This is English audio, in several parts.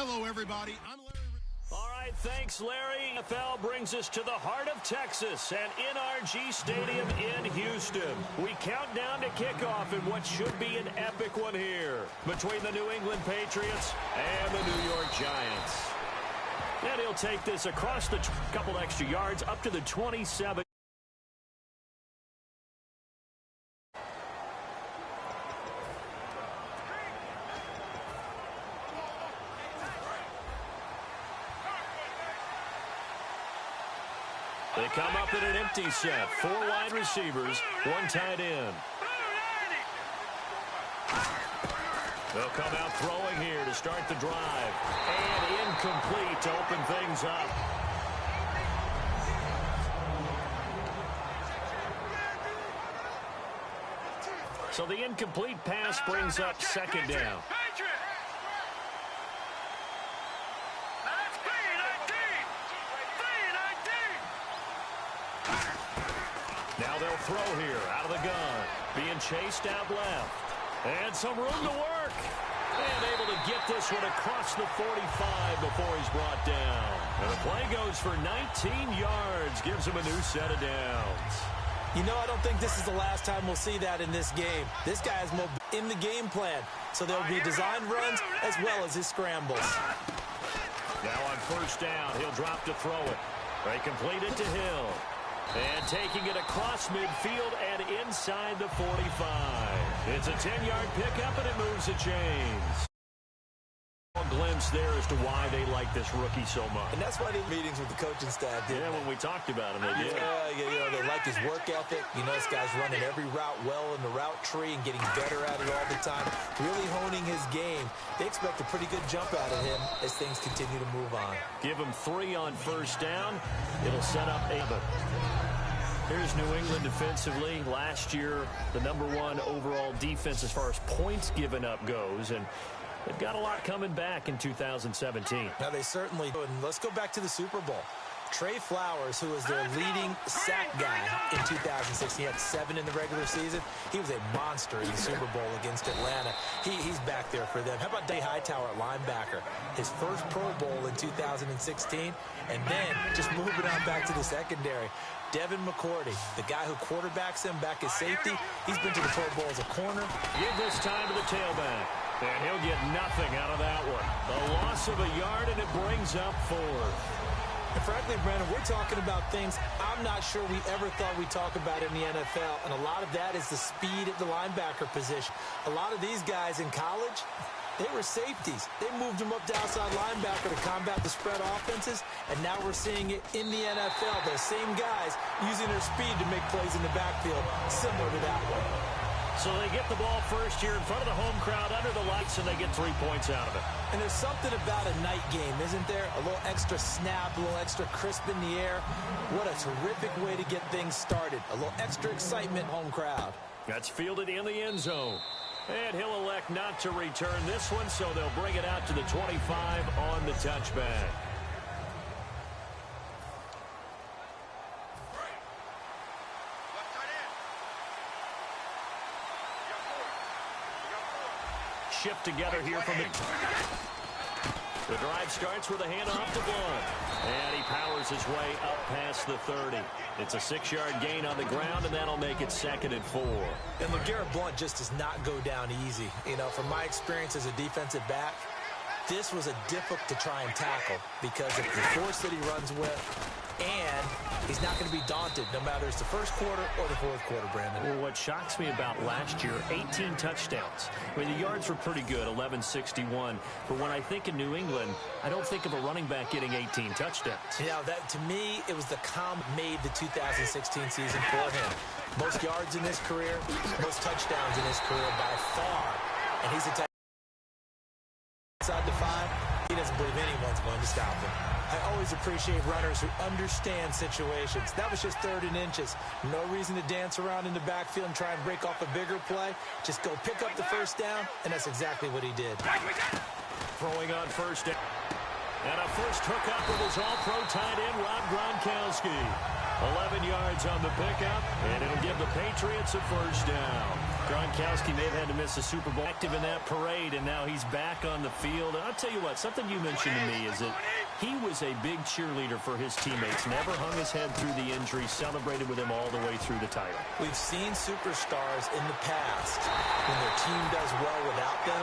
Hello, everybody. I'm Larry. All right, thanks, Larry. NFL brings us to the heart of Texas and NRG Stadium in Houston. We count down to kickoff in what should be an epic one here between the New England Patriots and the New York Giants. And he'll take this across the couple extra yards up to the 27. They come up in an empty set. 4 wide receivers, 1 tight end. They'll come out throwing here to start the drive. And incomplete to open things up. So the incomplete pass brings up 2nd down. Now they'll throw here out of the gun. Being chased out left. And some room to work. And able to get this one across the 45 before he's brought down. And the play goes for 19 yards. Gives him a new set of downs. You know, I don't think this is the last time we'll see that in this game. This guy is in the game plan. So there'll be design runs as well as his scrambles. Now on 1st down, he'll drop to throw it. They complete it to Hill. And taking it across midfield and inside the 45. It's a 10-yard pickup, and it moves the chains. A glimpse there as to why they like this rookie so much. And that's why they meetings with the coaching staff did. Yeah, when we talked about him, they did. Yeah, they like his work ethic. You know, this guy's running every route well in the route tree and getting better at it all the time. Really honing his game. They expect a pretty good jump out of him as things continue to move on. Give him 3 on 1st down. It'll set up 8. Here's New England defensively. Last year, the #1 overall defense as far as points given up goes. And they've got a lot coming back in 2017. Now, they certainly do. And let's go back to the Super Bowl. Trey Flowers, who was their leading sack guy in 2006, he had 7 in the regular season. He was a monster in the Super Bowl against Atlanta. He's back there for them. How about Day Hightower at linebacker? His first Pro Bowl in 2016, and then just moving on back to the secondary. Devin McCourty, the guy who quarterbacks him back at safety, he's been to the Pro Bowl as a corner. Give this time to the tailback, and he'll get nothing out of that one. The loss of a yard, and it brings up 4th. And frankly, Brandon, we're talking about things I'm not sure we ever thought we'd talk about in the NFL, and a lot of that is the speed at the linebacker position. A lot of these guys in college, they were safeties. They moved them up to outside linebacker to combat the spread offenses, and now we're seeing it in the NFL. Those same guys using their speed to make plays in the backfield, similar to that one. So they get the ball first here in front of the home crowd under the lights, and they get 3 points out of it. And there's something about a night game, isn't there? A little extra snap, a little extra crisp in the air. What a terrific way to get things started. A little extra excitement, home crowd. That's fielded in the end zone. And he'll elect not to return this one, so they'll bring it out to the 25 on the touchback. Shift together here from the drive starts with a handoff to Blunt. And he powers his way up past the 30. It's a 6-yard gain on the ground, and that'll make it 2nd and 4. And LeGarrette Blunt just does not go down easy. You know, from my experience as a defensive back, this was a difficult to try and tackle because of the force that he runs with, and he's not going to be daunted no matter it's the 1st quarter or the 4th quarter, Brandon. Well, what shocks me about last year, 18 touchdowns. I mean, the yards were pretty good, 1161. But when I think of New England, I don't think of a running back getting 18 touchdowns. Yeah, that to me, it was the calm made the 2016 season for him. Most yards in his career, most touchdowns in his career by far. And he's a inside the 5. He doesn't believe anyone's going to stop him. I always appreciate runners who understand situations. That was just 3rd and inches. No reason to dance around in the backfield and try and break off a bigger play. Just go pick up the 1st down, and that's exactly what he did. Throwing on 1st down. And a first hookup with his all-pro tight end, Rob Gronkowski. 11 yards on the pickup, and it'll give the Patriots a 1st down. Gronkowski may have had to miss a Super Bowl. Active in that parade, and now he's back on the field. And I'll tell you what, something you mentioned to me is that he was a big cheerleader for his teammates. Never hung his head through the injury, celebrated with him all the way through the title. We've seen superstars in the past, when their team does well without them,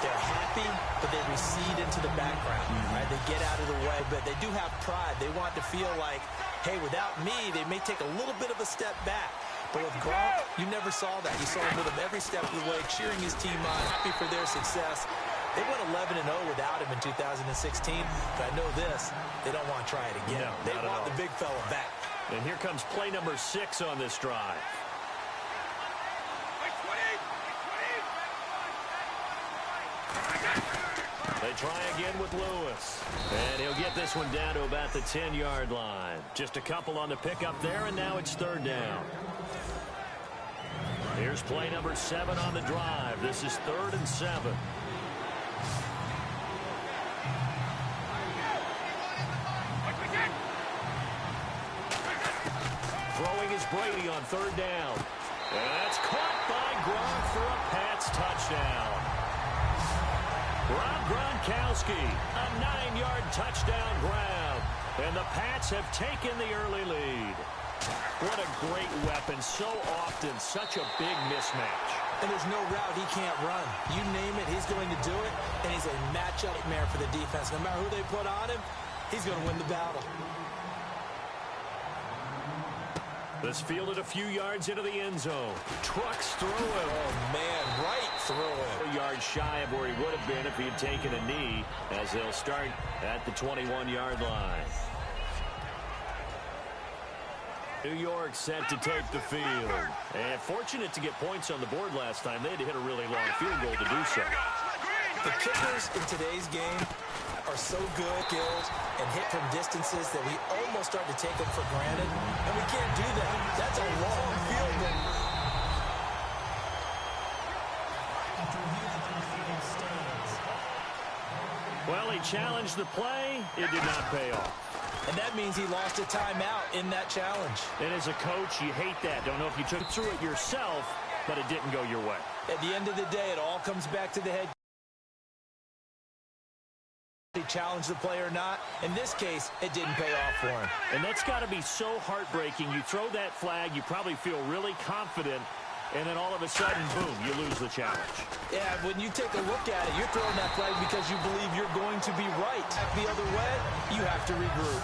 they're happy, but they recede into the background. Right? They get out of the way, but they do have pride. They want to feel like, hey, without me, they may take a little bit of a step back. But with Gronk, you never saw that. You saw him with him every step of the way, cheering his team on, happy for their success. They went 11-0 without him in 2016, but I know this, they don't want to try it again. No, they want the big fella back. And here comes play number 6 on this drive. They try again with Lewis. And he'll get this one down to about the 10-yard line. Just a couple on the pickup there, and now it's 3rd down. Here's play number 7 on the drive. This is 3rd and 7. Throwing is Brady on 3rd down. And that's caught by Gronk for a Pats touchdown. Rob Gronkowski, a 9-yard touchdown grab. And the Pats have taken the early lead. What a great weapon. So often, such a big mismatch. And there's no route he can't run. You name it, he's going to do it. And he's a matchup nightmare for the defense. No matter who they put on him, he's going to win the battle. This fielded a few yards into the end zone. Trucks through him. Oh, man, right through him. A yard shy of where he would have been if he had taken a knee, as they'll start at the 21-yard line. New York set to take the field. And fortunate to get points on the board last time. They had to hit a really long field goal to do so. The kickers in today's game are so good, skilled, and hit from distances that we almost start to take them for granted. And we can't do that. That's a long field goal. Well, he challenged the play. It did not pay off. And that means he lost a timeout in that challenge. And as a coach, you hate that. Don't know if you took through it yourself, but it didn't go your way. At the end of the day, it all comes back to the head. He challenged the play or not. In this case, it didn't pay off for him. And that's got to be so heartbreaking. You throw that flag, you probably feel really confident, and then all of a sudden, boom, you lose the challenge. Yeah, when you take a look at it, you're throwing that flag because you believe you're going to be right. The other way, you have to regroup.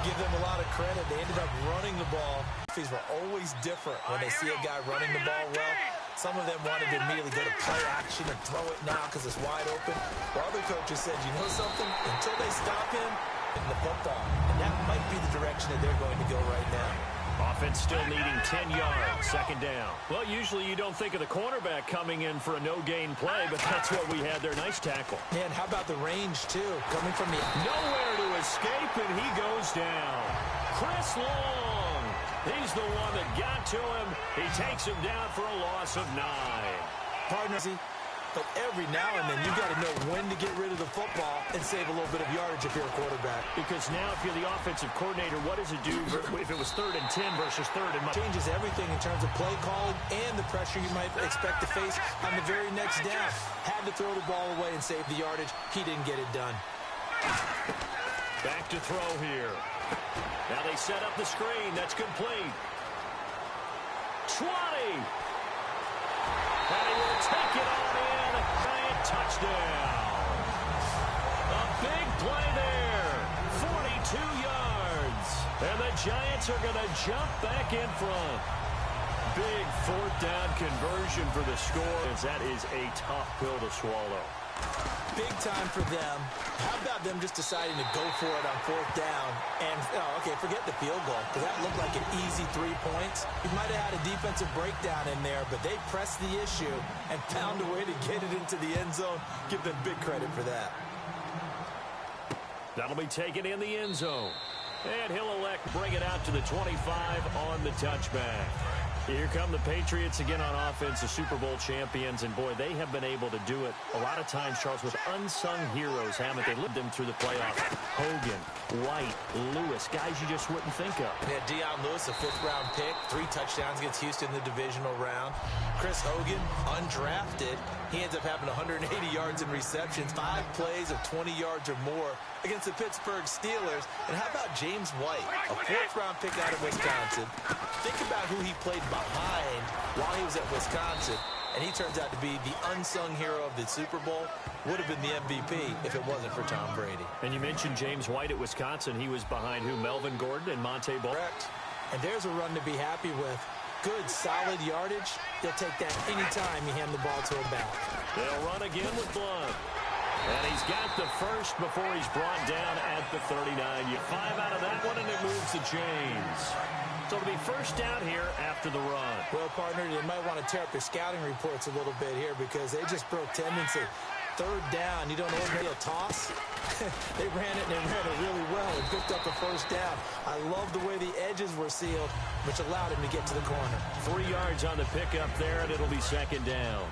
Give them a lot of credit. They ended up running the ball. These were always different when they see a guy running the ball well. Some of them wanted to immediately go to play action and throw it now because it's wide open. While other coaches said, you know something? Until they stop him, in the football. And that might be the direction that they're going to go right now. Offense still needing 10 yards, 2nd down. Well, usually you don't think of the cornerback coming in for a no-gain play, but that's what we had there. Nice tackle. Man, how about the range, too? Coming from the... Nowhere to escape, and he goes down. Chris Long. He's the one that got to him. He takes him down for a loss of 9. Partners, but every now and then you got to know when to get rid of the football and save a little bit of yardage if you're a quarterback. Because now if you're the offensive coordinator, what does it do if it was 3rd and 10 versus 3rd and... Changes everything in terms of play calling and the pressure you might expect to face on the very next down. Had to throw the ball away and save the yardage. He didn't get it done. Back to throw here. Now they set up the screen. That's complete. 20. And he will take it on in. Giant touchdown. A big play there. 42 yards. And the Giants are going to jump back in front. Big 4th down conversion for the score. That is a tough pill to swallow. Big time for them. How about them just deciding to go for it on 4th down? And, okay, forget the field goal, because that looked like an easy 3 points. You might have had a defensive breakdown in there, but they pressed the issue and found a way to get it into the end zone. Give them big credit for that. That'll be taken in the end zone. And he'll elect to bring it out to the 25 on the touchback. Here come the Patriots again on offense, the Super Bowl champions. And, boy, they have been able to do it a lot of times, Charles, with unsung heroes, haven't they? Lived them through the playoffs. Hogan, White, Lewis, guys you just wouldn't think of. Yeah, Deion Lewis, a 5th-round pick, 3 touchdowns against Houston in the divisional round. Chris Hogan, undrafted. He ends up having 180 yards in receptions, 5 plays of 20 yards or more against the Pittsburgh Steelers. And how about James White, a 4th-round pick out of Wisconsin? Think about who he played behind while he was at Wisconsin, and he turns out to be the unsung hero of the Super Bowl. Would have been the MVP if it wasn't for Tom Brady. And you mentioned James White at Wisconsin. He was behind who? Melvin Gordon and Monte Ball. Correct. And there's a run to be happy with. Good, solid yardage. He'll take that anytime you hand the ball to him back. They'll run again with Blunt. And he's got the first before he's brought down at the 39. You 5 out of that one, and it moves to James. So it'll be first down here after the run. Well, partner, they might want to tear up their scouting reports a little bit here because they just broke tendency. 3rd down, you don't ordinarily a toss. They ran it, and they ran it really well and picked up the first down. I love the way the edges were sealed, which allowed him to get to the corner. 3 yards on the pickup there, and it'll be 2nd down.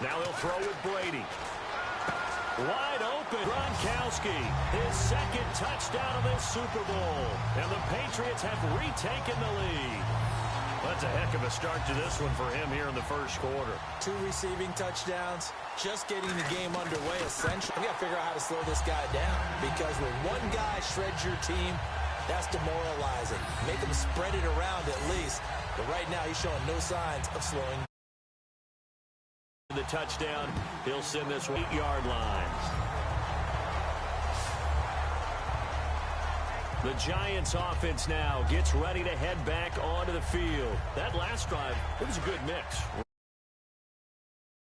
Now they'll throw with Brady. Wide open, Gronkowski. His 2nd touchdown of this Super Bowl. And the Patriots have retaken the lead. That's a heck of a start to this one for him here in the first quarter. 2 receiving touchdowns, just getting the game underway, essentially. We got to figure out how to slow this guy down because when one guy shreds your team, that's demoralizing. Make him spread it around at least. But right now, he's showing no signs of slowing. The touchdown, he'll send this 8-yard line. The Giants offense now gets ready to head back onto the field. That last drive, it was a good mix.